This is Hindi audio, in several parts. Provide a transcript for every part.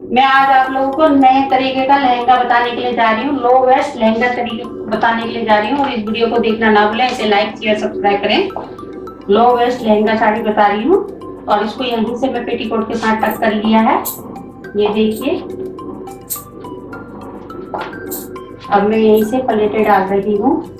मैं आज आप लोगों को नए तरीके का लहंगा बताने के लिए जा रही हूँ, लो वेस्ट लहंगा तरीके बताने के लिए जा रही हूँ। और इस वीडियो को देखना ना भूलें, इसे लाइक शेयर सब्सक्राइब करें। लो वेस्ट लहंगा साड़ी बता रही हूँ और इसको यहीं से मैं पेटीकोट के साथ टक कर लिया है, ये देखिए। अब मैं यहीं से पलेटे डाल रही हूँ।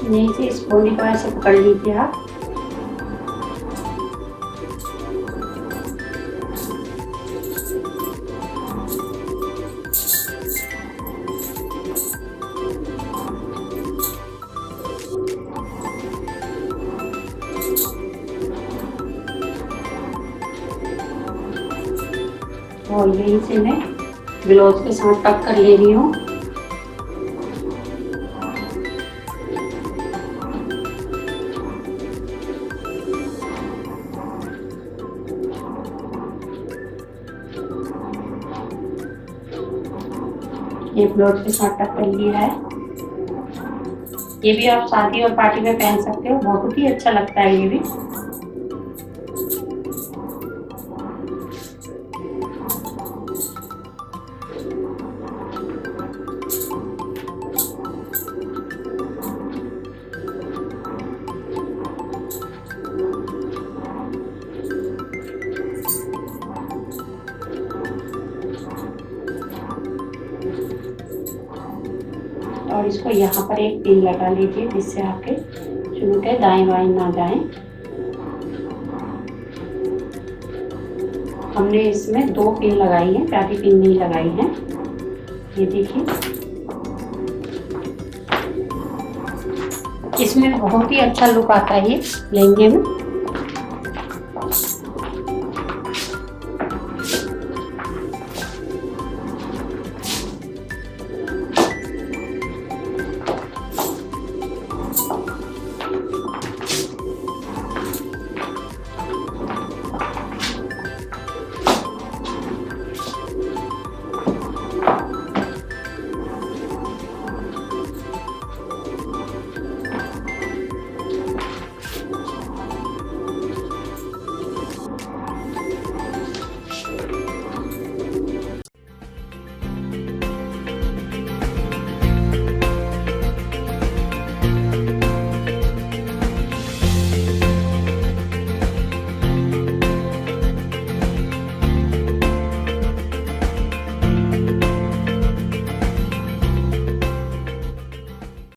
यहीं से इस कोने को ऐसे पकड़ लीजिए आप। और यहीं से मैं ब्लाउज के साथ टक कर ले रही हूँ। ये ब्लाउज के साथ टक कर लिया है। ये भी आप शादी और पार्टी में पहन सकते हो, बहुत ही अच्छा लगता है ये भी। और इसको यहाँ पर एक पिन लगा लीजिए, जिससे आपके झुमके दाएं बाएं ना जाएं। हमने इसमें 2 पिन लगाई है, ज़्यादा पिन नहीं लगाई है। ये देखिए, इसमें बहुत ही अच्छा लुक आता है ये लहंगे में।